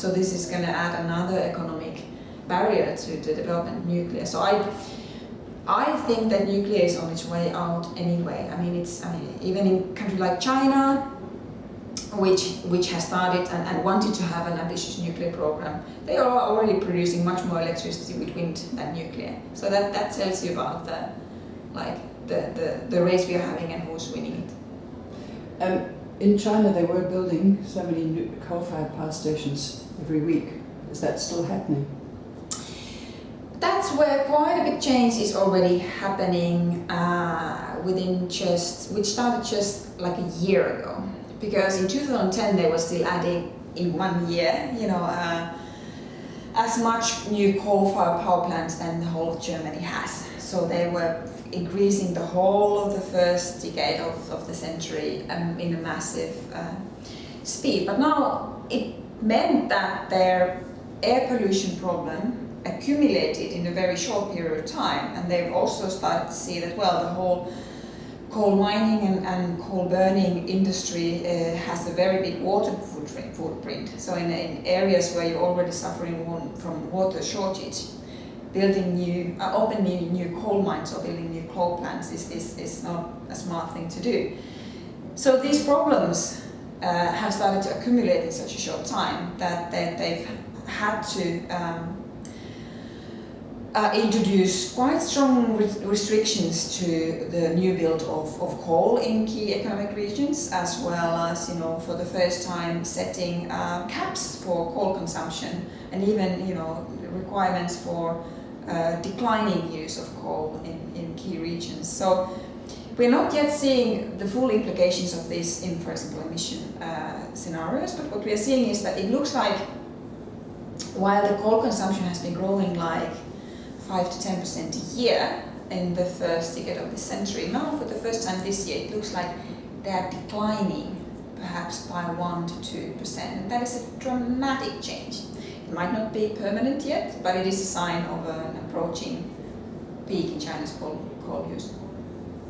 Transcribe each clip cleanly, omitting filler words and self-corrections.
So this is going to add another economic barrier to the development of nuclear. So I think that nuclear is on its way out anyway. I mean, even in a country like China, which has started and wanted to have an ambitious nuclear program, they are already producing much more electricity with wind than nuclear. So that tells you about the race we are having and who's winning it. In China, they were building so many coal-fired power stations every week. Is that still happening? That's where quite a big change is already happening which started just like a year ago. Because in 2010 they were still adding in 1 year, as much new coal-fired power plants than the whole of Germany has. So they were increasing the whole of the first decade of the century in a massive speed. But now it meant that their air pollution problem accumulated in a very short period of time, and they've also started to see that, well, the whole coal mining and coal burning industry has a very big water footprint. So in areas where you're already suffering from water shortage, opening new coal mines or building new coal plants is not a smart thing to do. So these problems have started to accumulate in such a short time that they've had to introduce quite strong restrictions to the new build of coal in key economic regions, as well as, for the first time setting caps for coal consumption, and even, requirements for declining use of coal in key regions. So we're not yet seeing the full implications of this in, for example, emission scenarios, but what we are seeing is that it looks like while the coal consumption has been growing like 5 to 10% a year in the first decade of this century, now for the first time this year it looks like they are declining perhaps by 1 to 2%, and that is a dramatic change. It might not be permanent yet, but it is a sign of an approaching peak in China's coal use.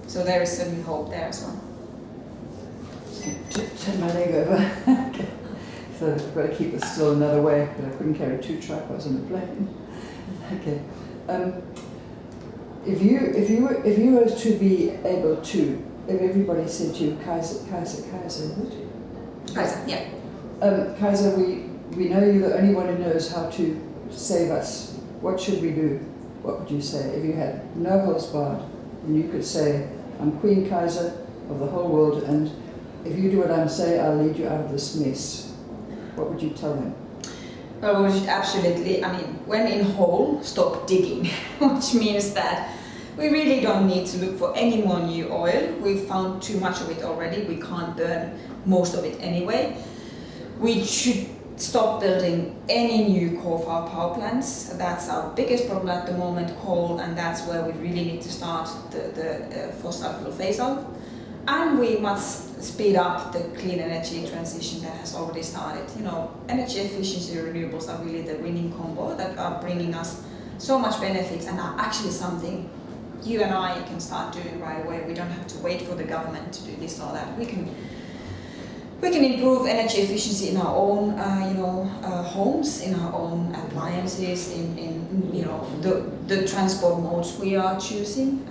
So there is certainly hope there as well. Turn my leg over. Okay. So I've got to keep this still another way, but I couldn't carry 2 tripods on the plane. Okay. If you were to be able to, if everybody said to you, Kaiser, is it? Kaiser, yeah. Kaiser, we know you're the only one who knows how to save us. What should we do? What would you say if you had no holds barred and you could say, I'm Queen Kaiser of the whole world, and if you do what I'm saying, I'll lead you out of this mess? What would you tell them? Well, we should absolutely, when in hole, stop digging, which means that we really don't need to look for any more new oil. We've found too much of it already. We can't burn most of it anyway. We should stop building any new coal-fired power plants. That's our biggest problem at the moment, coal, and that's where we really need to start the fossil fuel phase-out. And we must speed up the clean energy transition that has already started. Energy efficiency and renewables are really the winning combo that are bringing us so much benefits and are actually something you and I can start doing right away. We don't have to wait for the government to do this or that. We can improve energy efficiency in our own, homes, in our own appliances, in the transport modes we are choosing.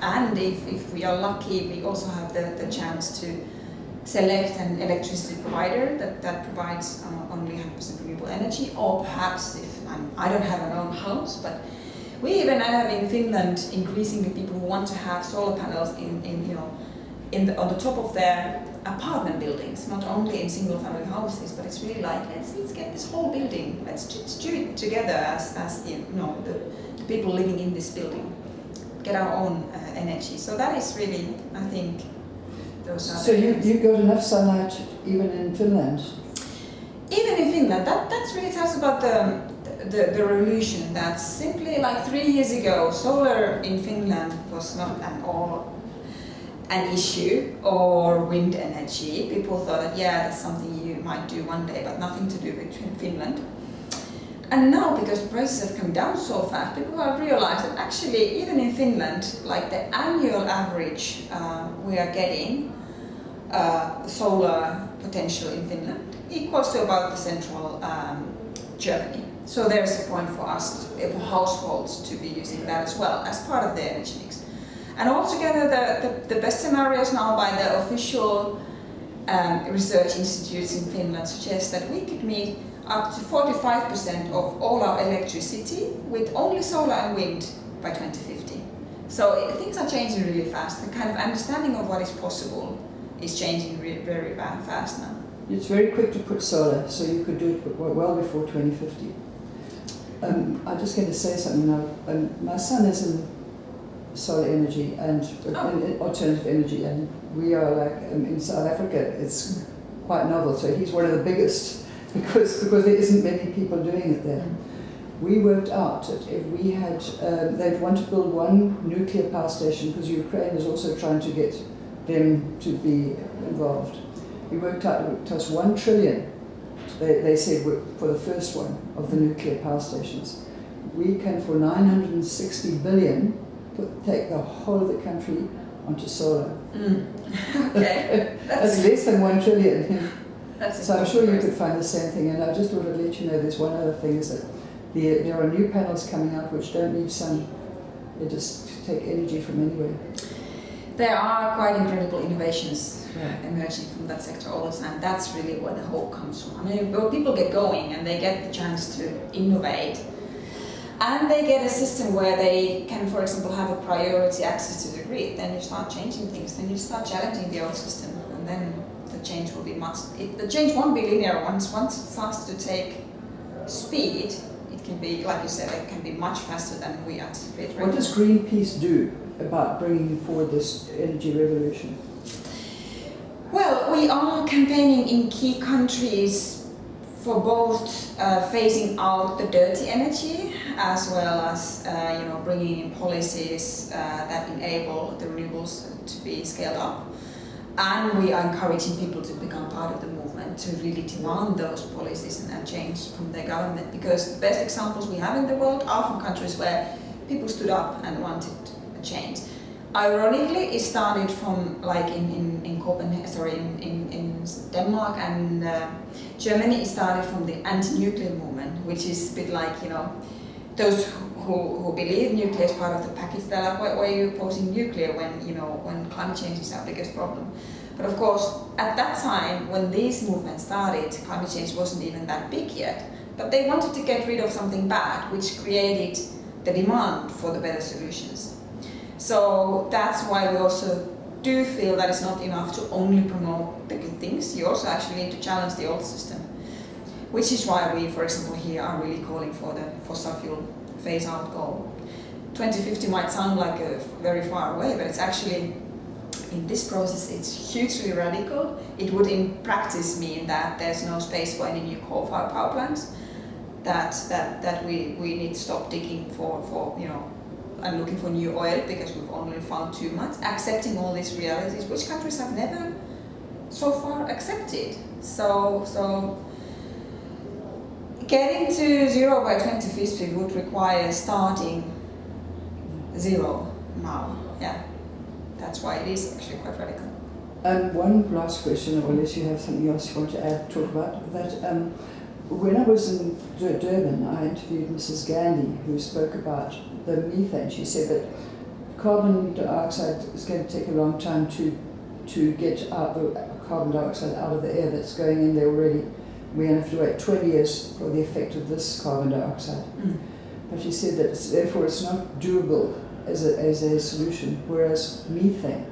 And if we are lucky, we also have the chance to select an electricity provider that provides only 100% renewable energy, or perhaps I don't have an own house, but we even have in Finland increasingly people who want to have solar panels on the top of their apartment buildings, not only in single-family houses, but it's really like let's get this whole building, let's do it together as the people living in this building. Get our own energy. So that is really, I think, those are. So you got enough sunlight even in Finland? Even in Finland, that's really tells about the revolution. That simply like 3 years ago, solar in Finland was not at all an issue, or wind energy. People thought that that's something you might do one day, but nothing to do with Finland. And now, because prices have come down so fast, people have realized that actually, even in Finland, like the annual average we are getting solar potential in Finland equals to about the central Germany. So there's a point for us, for households, to be using that as well as part of their energy mix. And altogether, the best scenarios now by the official research institutes in Finland suggest that we could meet up to 45% of all our electricity with only solar and wind by 2050. So things are changing really fast. The kind of understanding of what is possible is changing very fast now. It's very quick to put solar, so you could do it well before 2050. I'm just going to say something now. My son is in solar energy and in alternative energy, and we are like in South Africa. It's quite novel. So he's one of the biggest because there isn't many people doing it there. We worked out that if we had, they'd want to build one nuclear power station because Ukraine is also trying to get them to be involved. We worked out it would cost 1 trillion. They said for the first one of the nuclear power stations. We can, for 960 billion, take the whole of the country onto solar. Okay, that's less than 1 trillion. So I'm sure you great. could find the same thing. And I just thought I'd let you know there's one other thing is that there are new panels coming out which don't need sun. They just take energy from anywhere. There are quite incredible innovations emerging from that sector all the time. That's really where the hope comes from. I mean, when people get going and they get the chance to innovate, and they get a system where they can, for example, have a priority access to the grid, then you start changing things, then you start challenging the old system, and then the change will be the change won't be linear. Once it starts to take speed, it can be, like you said, it can be much faster than we anticipate right now. What does Greenpeace do about bringing forward this energy revolution? Well, we are campaigning in key countries for both phasing out the dirty energy as well as bringing in policies that enable the renewables to be scaled up. And we are encouraging people to become part of the movement, to really demand those policies and change from their government, because the best examples we have in the world are from countries where people stood up and wanted a change. Ironically, it started from like in Copenhagen, in Denmark and Germany. It started from the anti-nuclear movement, which is a bit like those who believe nuclear is part of the package. They're like, why are you opposing nuclear when climate change is our biggest problem? But of course, at that time when these movements started, climate change wasn't even that big yet. But they wanted to get rid of something bad, which created the demand for the better solutions. So that's why we also do feel that it's not enough to only promote the good things. You also actually need to challenge the old system, which is why we, for example, here are really calling for the fossil fuel phase-out goal. 2050 might sound like very far away, but it's actually, in this process, it's hugely radical. It would in practice mean that there's no space for any new coal-fired power plants, that we need to stop digging for and looking for new oil because we've only found too much, accepting all these realities which countries have never so far accepted. So getting to zero by 2050 would require starting zero now. Yeah, that's why it is actually quite radical. And one last question, unless you have something else you want to add, talk about that. When I was in Durban, I interviewed Mrs. Gandhi, who spoke about the methane. She said that carbon dioxide is going to take a long time to get out the carbon dioxide out of the air that's going in there already. We're going to have to wait 20 years for the effect of this carbon dioxide. But she said that therefore it's not doable as a solution, whereas methane,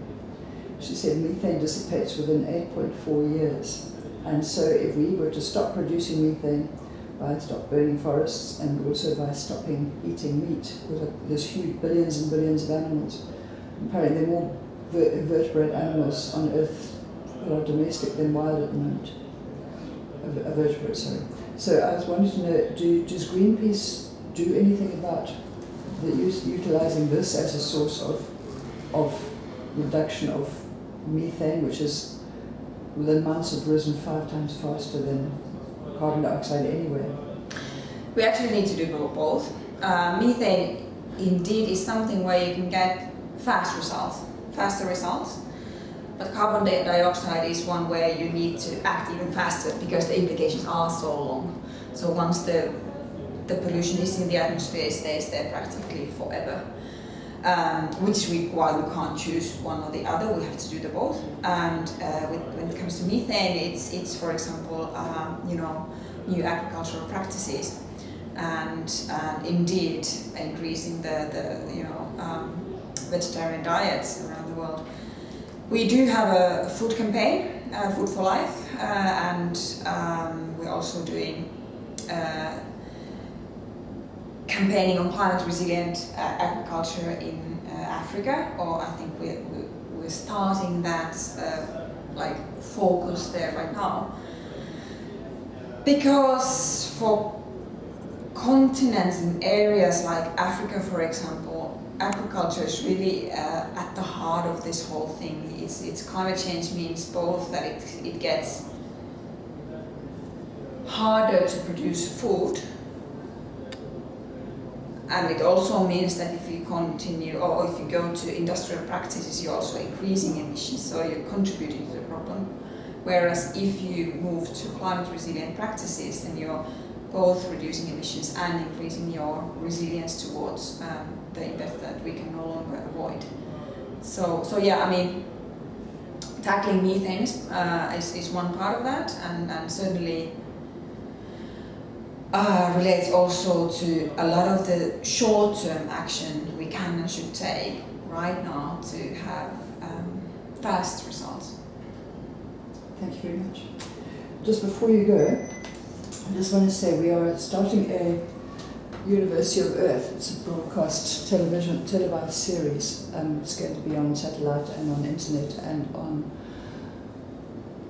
she said methane dissipates within 8.4 years. And so if we were to stop producing methane by stop burning forests and also by stopping eating meat, because there's huge billions and billions of animals. Apparently there are more vertebrate animals on Earth that are domestic than wild at the moment. Vertebrate, sorry. So I was wanting to know, does Greenpeace do anything about utilising this as a source of reduction of methane, which is within months have risen 5 times faster than carbon dioxide anywhere? We actually need to do both. Methane indeed is something where you can get faster results. But But carbon dioxide is one where you need to act even faster because the implications are so long. So once the pollution is in the atmosphere, it stays there practically forever. Which is why we can't choose one or the other. We have to do the both. And when it comes to methane, it's for example, new agricultural practices, and indeed increasing the vegetarian diets around the world. We do have a food campaign, Food for Life, and we're also doing campaigning on climate resilient agriculture in Africa, or I think we're starting that focus there right now. Because for continents and areas like Africa, for example, agriculture is really at the heart of this whole thing. It's climate change means both that it gets harder to produce food, and it also means that if you continue, or if you go to industrial practices, you're also increasing emissions, so you're contributing to the problem. Whereas if you move to climate resilient practices, then you're both reducing emissions and increasing your resilience towards the impact that we can no longer avoid. So yeah, I mean, tackling methane is one part of that, and certainly relates also to a lot of the short-term action we can and should take right now to have fast results. Thank you very much. Just before you go, I just want to say we are starting a University of Earth. It's a broadcast televised series. It's going to be on satellite and on internet and on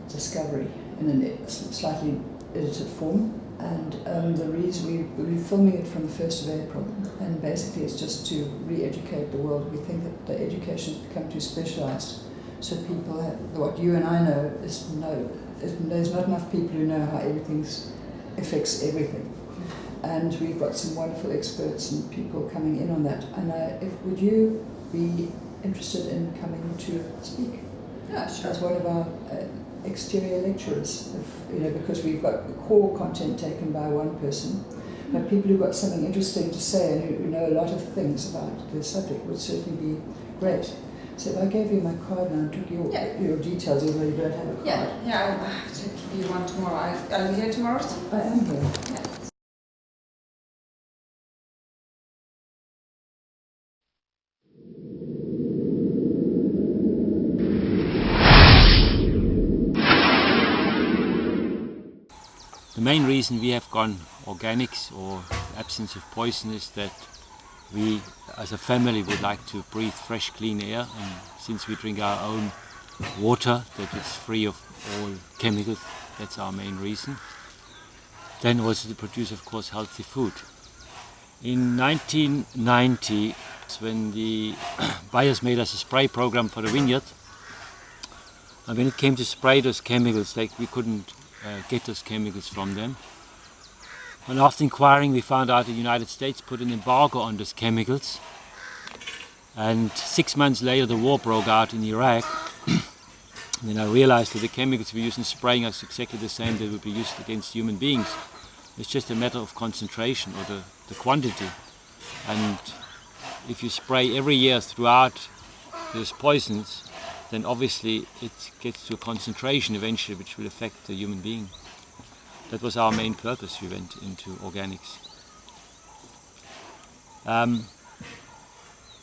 Discovery in a slightly edited form. And the reason we're filming it from the 1st of April, and basically it's just to re-educate the world. We think that the education has become too specialised, so people have, what you and I know is there's not enough people who know how everything affects everything. And we've got some wonderful experts and people coming in on that. And would you be interested in coming to speak? Yeah, sure. As one of our exterior lecturers, because we've got the core content taken by one person, but people who've got something interesting to say and who know a lot of things about the subject would certainly be great. So if I gave you my card now and took your details, even though you don't have a card. Yeah, I have to give you one tomorrow. Are you here tomorrow? I am here. Yeah. The main reason we have gone organics or absence of poison is that we as a family would like to breathe fresh clean air, and since we drink our own water that is free of all chemicals, that's our main reason. Then also to produce, of course, healthy food. In 1990, when the buyers made us a spray program for the vineyard, and when it came to spray those chemicals, we couldn't get those chemicals from them. And after inquiring, we found out the United States put an embargo on those chemicals. And 6 months later, the war broke out in Iraq. And then I realized that the chemicals we use in spraying are exactly the same that would be used against human beings. It's just a matter of concentration or the quantity. And if you spray every year throughout those poisons, then obviously it gets to a concentration eventually which will affect the human being. That was our main purpose. We went into organics.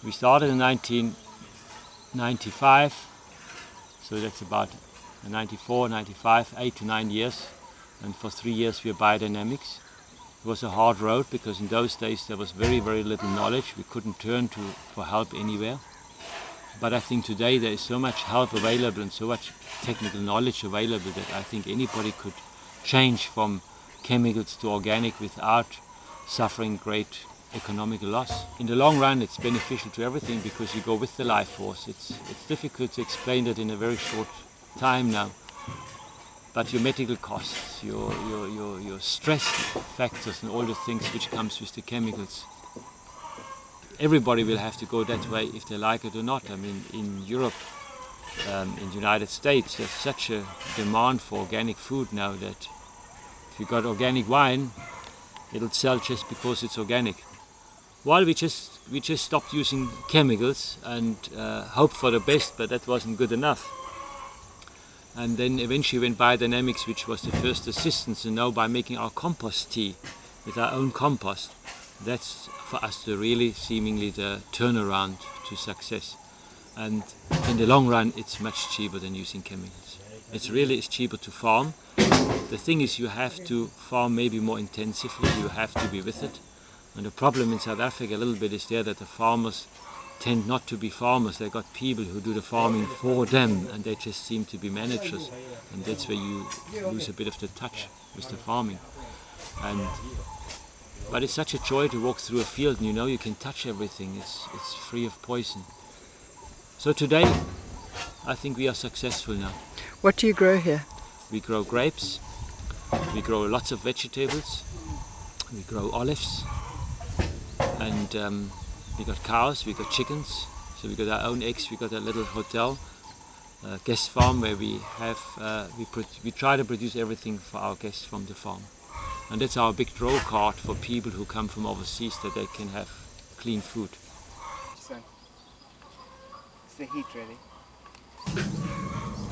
We started in 1995, so that's about 94, 95, 8 to 9 years, and for 3 years we were biodynamics. It was a hard road because in those days there was very, very little knowledge. We couldn't turn for help anywhere. But I think today there is so much help available and so much technical knowledge available that I think anybody could change from chemicals to organic without suffering great economic loss. In the long run, it's beneficial to everything because you go with the life force. It's difficult to explain that in a very short time now. But your medical costs, your stress factors and all the things which comes with the chemicals, everybody will have to go that way if they like it or not. I mean, in Europe, in the United States, there's such a demand for organic food now that if you got organic wine, it'll sell just because it's organic. Well, we just stopped using chemicals and hoped for the best, but that wasn't good enough. And then eventually went biodynamics, which was the first assistance, and now by making our compost tea with our own compost, that's for us really seemingly the turnaround to success. And in the long run, it's much cheaper than using chemicals. It's cheaper to farm. The thing is, you have to farm maybe more intensively, you have to be with it. And the problem in South Africa a little bit is there that the farmers tend not to be farmers. They've got people who do the farming for them, and they just seem to be managers. And that's where you lose a bit of the touch with the farming. But it's such a joy to walk through a field and you know you can touch everything. It's free of poison. So today, I think we are successful now. What do you grow here? We grow grapes, we grow lots of vegetables, we grow olives, and we got cows, we got chickens, so we got our own eggs, we got a little hotel, guest farm where we try to produce everything for our guests from the farm. And that's our big draw card for people who come from overseas, that they can have clean food. So, it's the heat really.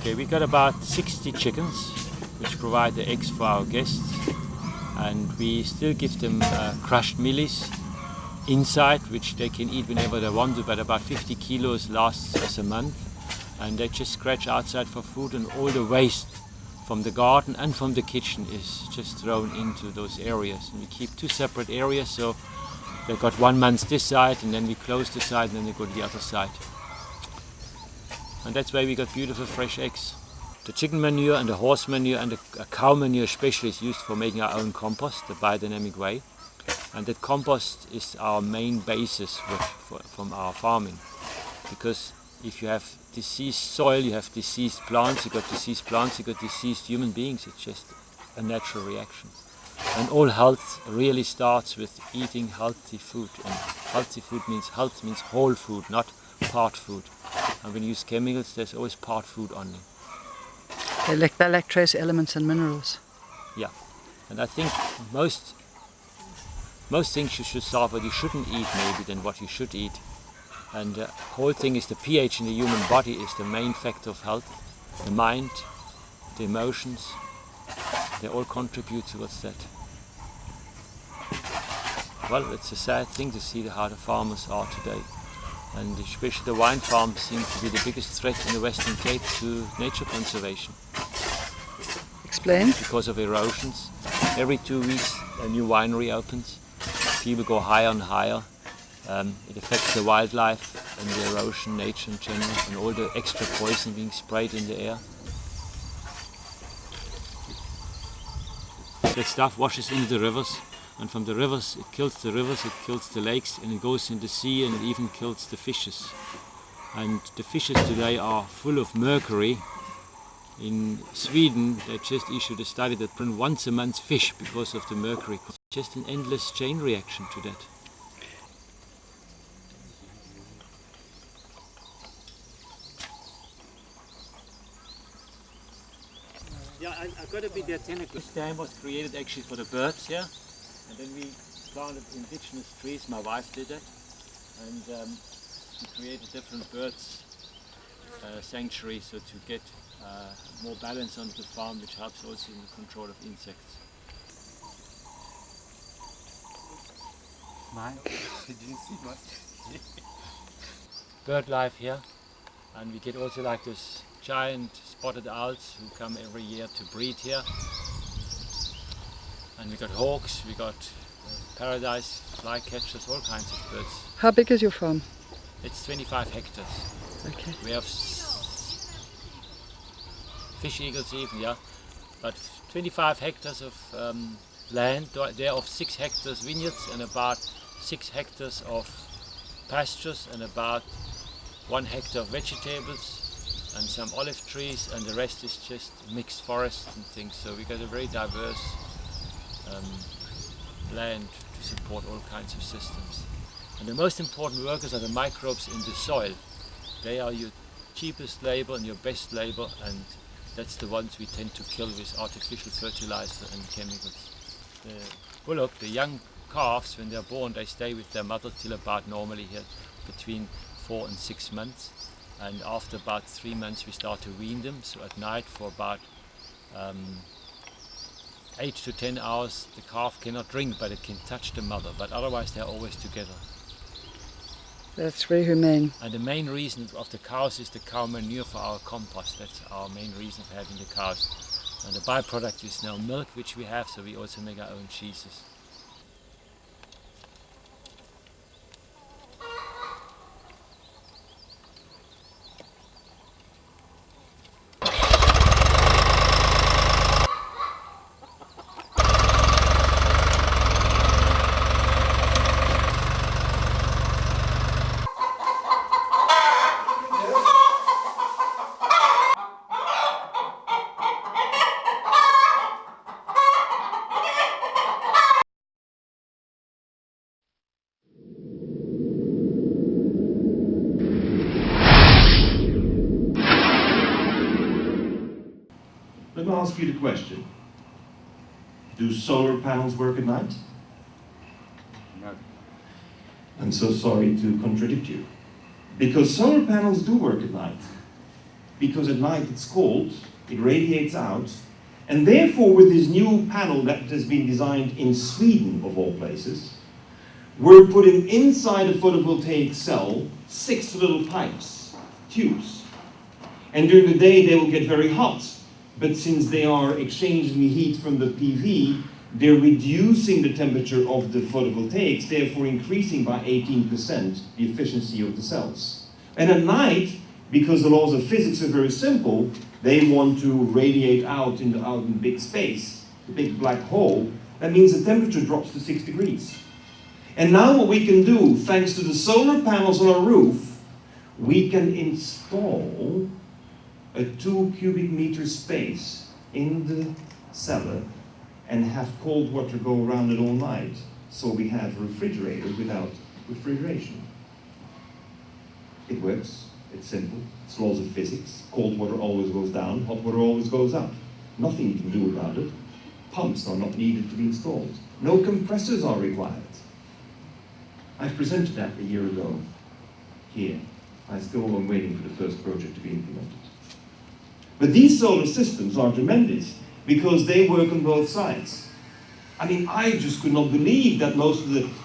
Okay, we got about 60 chickens, which provide the eggs for our guests, and we still give them crushed mealies inside, which they can eat whenever they want to, but about 50 kilos lasts us a month, and they just scratch outside for food, and all the waste from the garden and from the kitchen is just thrown into those areas. And we keep two separate areas, so they've got 1 month this side, and then we close the side, and then they go to the other side. And that's why we got beautiful fresh eggs. The chicken manure and the horse manure and the cow manure especially is used for making our own compost, the biodynamic way. And that compost is our main basis from our farming. Because if you have diseased soil, you have diseased plants, you got diseased plants, you got diseased human beings. It's just a natural reaction. And all health really starts with eating healthy food. And healthy food means health means whole food, not part food. And when you use chemicals, there's always part food only. They lack trace elements and minerals. Yeah, and I think most things you should start what you shouldn't eat maybe than what you should eat. And the whole thing is the pH in the human body is the main factor of health. The mind, the emotions, they all contribute towards that. Well, it's a sad thing to see how the farmers are today. And especially the wine farms seem to be the biggest threat in the Western Cape to nature conservation. Explain. Because of erosions. Every 2 weeks a new winery opens. People go higher and higher. It affects the wildlife and the erosion, nature in general, and all the extra poison being sprayed in the air. That stuff washes into the rivers, and from the rivers it kills the rivers, it kills the lakes, and it goes in the sea, and it even kills the fishes. And the fishes today are full of mercury. In Sweden they just issued a study that print once a month fish because of the mercury. Just an endless chain reaction to that. Yeah, I've got a bit there tentacle. This dam was created actually for the birds, yeah? And then we planted indigenous trees, my wife did it. And we created different birds sanctuaries so to get more balance on the farm, which helps also in the control of insects. Did you see much? Bird life here, and we get also like this giant spotted owls who come every year to breed here. And we got hawks, we got paradise, flycatchers, all kinds of birds. How big is your farm? It's 25 hectares. Okay. We have fish eagles even, yeah. But 25 hectares of land, there of 6 hectares vineyards and about 6 hectares of pastures and about 1 hectare of vegetables and some olive trees, and the rest is just mixed forest and things. So we got a very diverse land to support all kinds of systems. And the most important workers are the microbes in the soil. They are your cheapest labour and your best labour, and that's the ones we tend to kill with artificial fertilizer and chemicals. The young calves, when they're born, they stay with their mother till about normally here between 4 and 6 months, and after about 3 months we start to wean them. So at night for about 8 to 10 hours the calf cannot drink, but it can touch the mother, but otherwise they're always together. That's very humane. And the main reason of the cows is the cow manure for our compost. That's our main reason for having the cows. And the byproduct is now milk, which we have, so we also make our own cheeses. Let me ask you the question. Do solar panels work at night? No. I'm so sorry to contradict you. Because solar panels do work at night. Because at night it's cold, it radiates out, and therefore with this new panel that has been designed in Sweden, of all places, we're putting inside a photovoltaic cell 6 little pipes, tubes. And during the day they will get very hot. But since they are exchanging the heat from the PV, they're reducing the temperature of the photovoltaics, therefore increasing by 18% the efficiency of the cells. And at night, because the laws of physics are very simple, they want to radiate out in big space, the big black hole. That means the temperature drops to 6 degrees. And now what we can do, thanks to the solar panels on our roof, we can install a 2 cubic meter space in the cellar and have cold water go around it all night. So we have a refrigerator without refrigeration. It works, it's simple, it's laws of physics. Cold water always goes down, hot water always goes up. Nothing you can do about it. Pumps are not needed to be installed. No compressors are required. I've presented that a year ago here. I still am waiting for the first project to be implemented. But these solar systems are tremendous because they work on both sides. I mean, I just could not believe that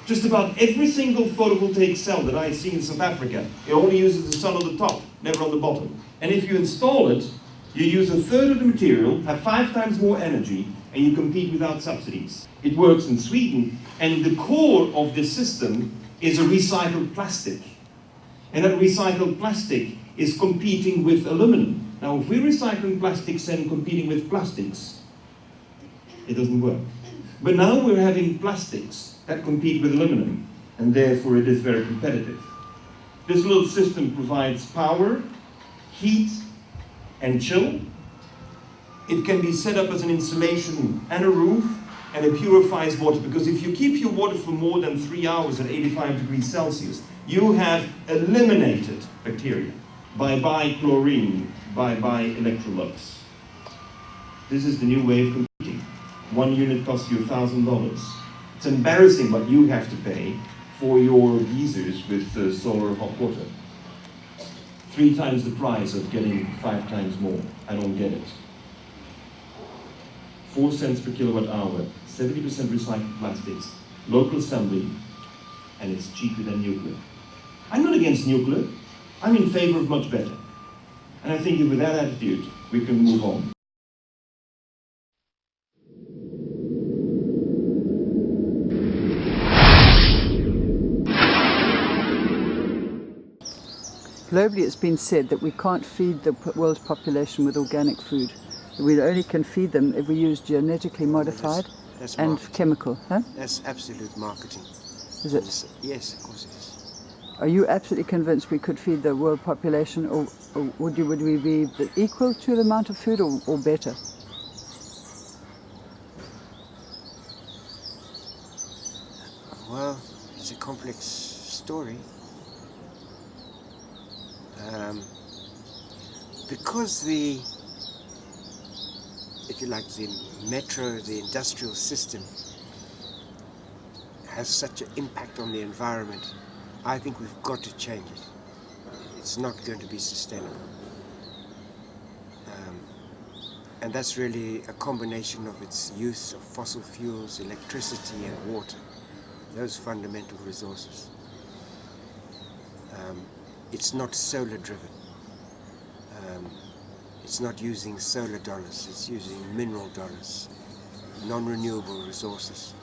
just about every single photovoltaic cell that I see in South Africa, it only uses the sun on the top, never on the bottom. And if you install it, you use a third of the material, have 5 times more energy, and you compete without subsidies. It works in Sweden, and the core of this system is a recycled plastic. And that recycled plastic is competing with aluminum. Now, if we're recycling plastics and competing with plastics, it doesn't work. But now we're having plastics that compete with aluminum, and therefore it is very competitive. This little system provides power, heat, and chill. It can be set up as an insulation and a roof, and it purifies water, because if you keep your water for more than 3 hours at 85 degrees Celsius, you have eliminated bacteria. Bye-bye chlorine, bye-bye Electrolux. This is the new way of competing. 1 unit costs you $1,000. It's embarrassing what you have to pay for your geysers with solar hot water. 3 times the price of getting 5 times more. I don't get it. 4 cents per kilowatt hour, 70% recycled plastics, local assembly, and it's cheaper than nuclear. I'm not against nuclear. I'm in favor of much better. And I think with that attitude, we can move on. Globally, it's been said that we can't feed the world's population with organic food. We only can feed them if we use genetically modified That's and marketing. chemical. Huh? That's absolute marketing. Is it? Yes, of course it is. Are you absolutely convinced we could feed the world population, or would we be equal to the amount of food, or better? Well, it's a complex story. because the, if you like, the metro, the industrial system has such an impact on the environment, I think we've got to change it. It's not going to be sustainable. And that's really a combination of its use of fossil fuels, electricity and water, those fundamental resources. It's not solar driven. It's not using solar dollars, it's using mineral dollars, non-renewable resources.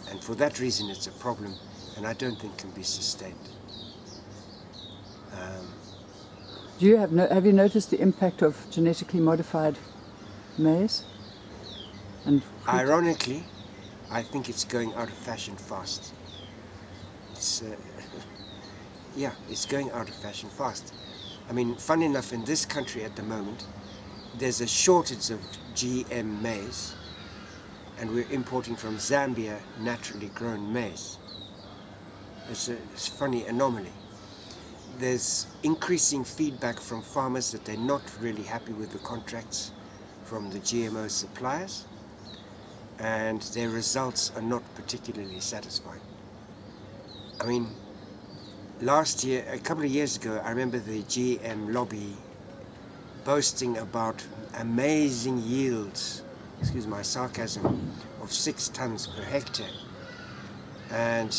And for that reason it's a problem, and I don't think can be sustained. Have you noticed the impact of genetically modified maize? And Ironically, I think it's going out of fashion fast. It's, yeah, it's going out of fashion fast. I mean, fun enough, in this country at the moment, there's a shortage of GM maize, and we're importing from Zambia naturally grown maize. It's a funny anomaly. There's increasing feedback from farmers that they're not really happy with the contracts from the GMO suppliers, and their results are not particularly satisfying. I mean, last year, a couple of years ago, I remember the GM lobby boasting about amazing yields, excuse my sarcasm, of 6 tons per hectare. And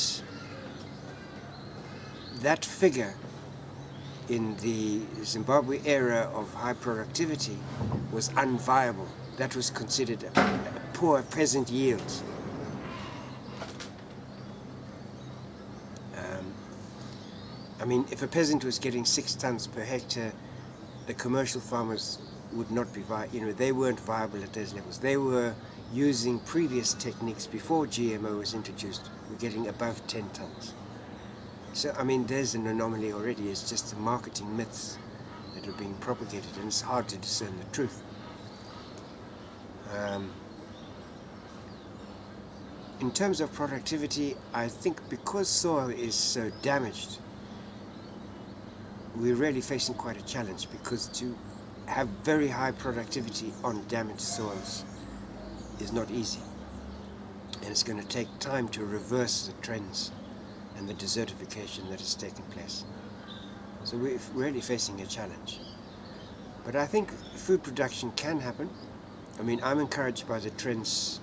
that figure in the Zimbabwe era of high productivity was unviable. That was considered a poor peasant yield. I mean, if a peasant was getting 6 tons per hectare, the commercial farmers would not be they weren't viable at those levels. They were using previous techniques before GMO was introduced, were getting above 10 tons. So, I mean, there's an anomaly already. It's just the marketing myths that are being propagated, and it's hard to discern the truth. In terms of productivity, I think because soil is so damaged, we're really facing quite a challenge, because to have very high productivity on damaged soils is not easy. And it's going to take time to reverse the trends and the desertification that has taken place. So we're really facing a challenge. But I think food production can happen. I mean, I'm encouraged by the trends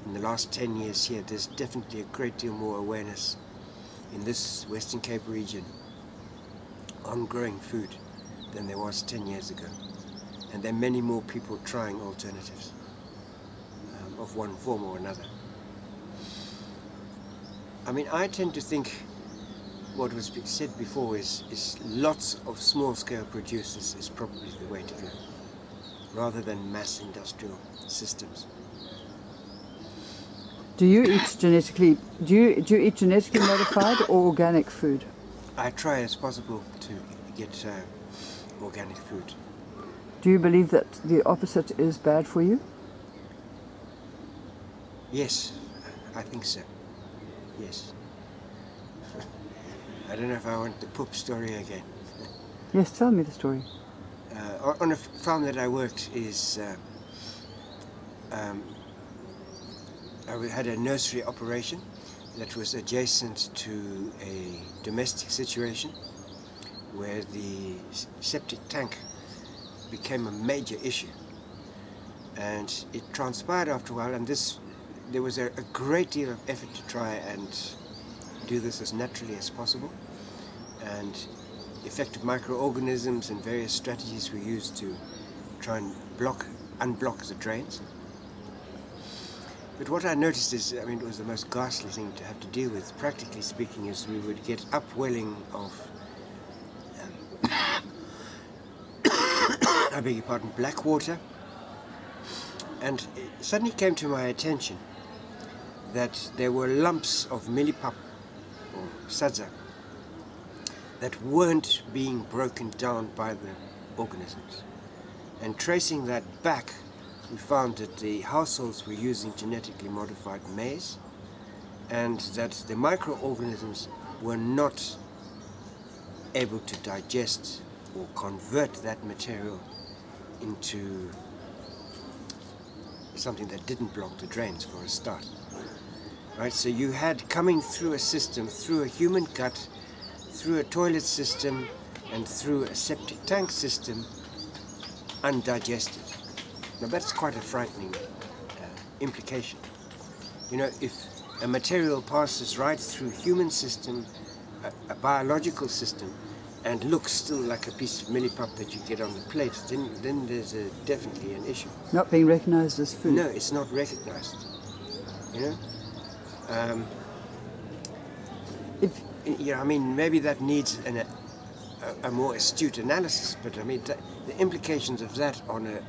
in the last 10 years here. There's definitely a great deal more awareness in this Western Cape region on growing food than there was 10 years ago. And there are many more people trying alternatives of one form or another. I mean, I tend to think what was said before is lots of small-scale producers is probably the way to go, rather than mass industrial systems. do you eat genetically modified or organic food? I try as possible to get organic food. Do you believe that the opposite is bad for you? Yes, I think so. Yes. I don't know if I want the poop story again. Yes, tell me the story. On a farm that I worked I had a nursery operation that was adjacent to a domestic situation where the septic tank became a major issue. And it transpired after a while, and there was a great deal of effort to try and do this as naturally as possible. And effective microorganisms and various strategies were used to try and unblock the drains. But what I noticed is, I mean, it was the most ghastly thing to have to deal with, practically speaking, is we would get upwelling of, I beg your pardon, black water. And it suddenly came to my attention that there were lumps of millipap or sadza that weren't being broken down by the organisms. And tracing that back, we found that the households were using genetically modified maize, and that the microorganisms were not able to digest or convert that material into something that didn't block the drains for a start. Right, so you had coming through a system, through a human gut, through a toilet system, and through a septic tank system, undigested. Now that's quite a frightening implication. You know, if a material passes right through human system, a biological system, and looks still like a piece of millipap that you get on the plate, then there's definitely an issue. Not being recognized as food. No, it's not recognized. You know? I mean, maybe that needs a more astute analysis, but I mean, the implications of that on a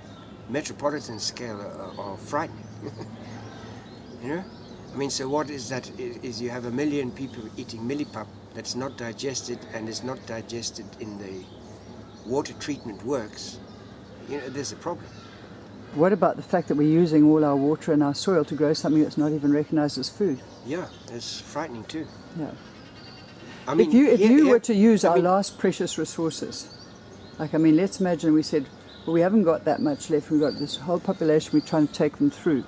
metropolitan scale are frightening. You know? I mean, so what is that? Is you have 1 million people eating millipap that's not digested, and is not digested in the water treatment works. You know, there's a problem. What about the fact that we're using all our water and our soil to grow something that's not even recognized as food? Yeah, it's frightening too. Yeah. I mean, If you were to use I our mean, last precious resources, like, I mean, let's imagine we said, well, we haven't got that much left. We've got this whole population, we're trying to take them through.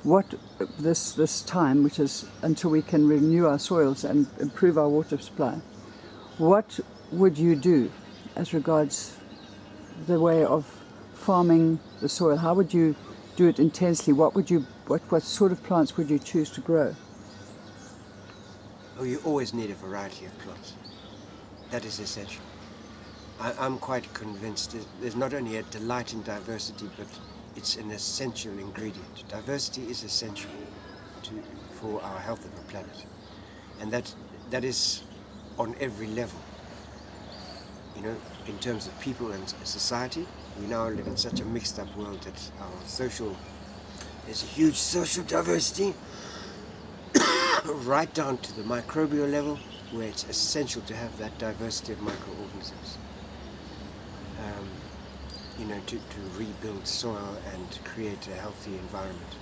What this time, which is until we can renew our soils and improve our water supply, what would you do as regards the way of farming the soil? How would you do it intensely? What sort of plants would you choose to grow? Oh, you always need a variety of plants. That is essential. I'm quite convinced that there's not only a delight in diversity, but it's an essential ingredient. Diversity is essential for our health of the planet. And that is on every level. You know, in terms of people and society, we now live in such a mixed up world that there's a huge social diversity right down to the microbial level, where it's essential to have that diversity of microorganisms. You know, to rebuild soil and create a healthy environment.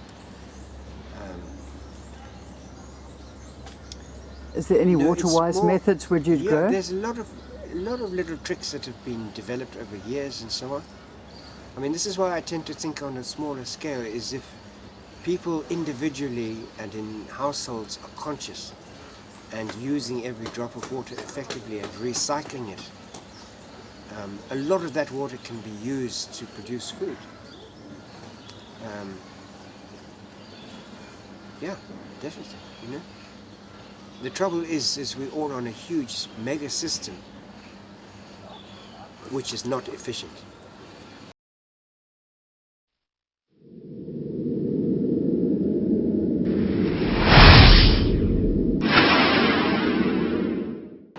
Is there any No, water-wise it's more- methods would you Yeah, grow? there's a lot of little tricks that have been developed over years and so on. I mean, this is why I tend to think on a smaller scale, is if people individually and in households are conscious and using every drop of water effectively and recycling it, a lot of that water can be used to produce food. Yeah, definitely, you know. The trouble is we're all on a huge mega system which is not efficient.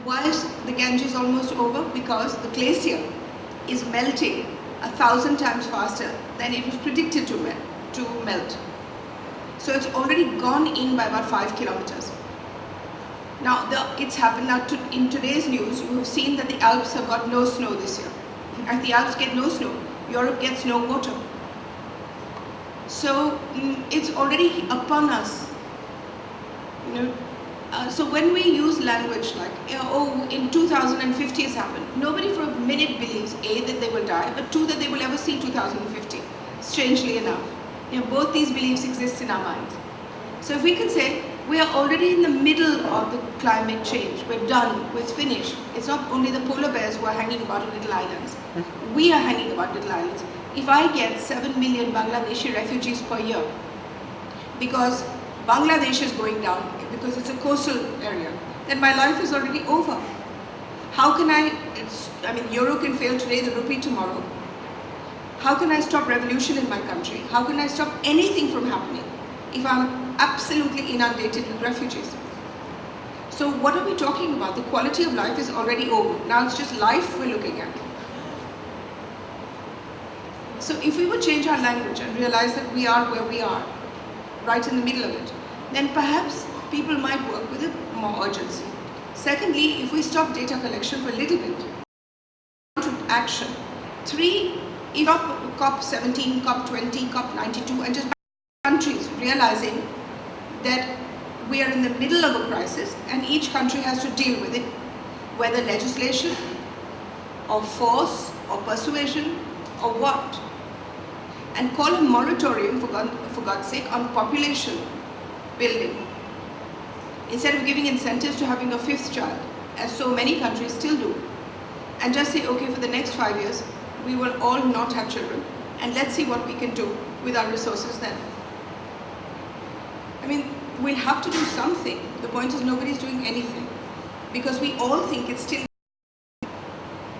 Why is the Ganges almost over? Because the glacier is melting 1,000 times faster than it was predicted to melt. So it's already gone in by about 5 kilometers. Now it's happened now in today's news. You have seen that the Alps have got no snow this year. As the Alps get no snow, Europe gets no water. So it's already upon us. You know. So when we use language like, oh, in 2050 it's happened, nobody for a minute believes A, that they will die, but 2, that they will ever see 2050. Strangely enough, you know, both these beliefs exist in our minds. So if we can say we are already in the middle of the climate change, we're done, we're finished. It's not only the polar bears who are hanging about on little islands. We are hanging about little islands. If I get 7 million Bangladeshi refugees per year, because Bangladesh is going down, because it's a coastal area, then my life is already over. How can I mean, euro can fail today, the rupee tomorrow. How can I stop revolution in my country? How can I stop anything from happening if I'm absolutely inundated with refugees? So what are we talking about? The quality of life is already over. Now it's just life we're looking at. So if we would change our language and realize that we are where we are, right in the middle of it, then perhaps people might work with a more urgency. Secondly, if we stop data collection for a little bit, to action. 3, if COP17, COP20, COP92, and just countries realizing that we are in the middle of a crisis and each country has to deal with it, whether legislation or force or persuasion or what? And call a moratorium, for God's sake, on population building. Instead of giving incentives to having a 5th child, as so many countries still do. And just say, okay, for the next 5 years, we will all not have children. And let's see what we can do with our resources then. I mean, we'll have to do something. The point is nobody's doing anything. Because we all think it's still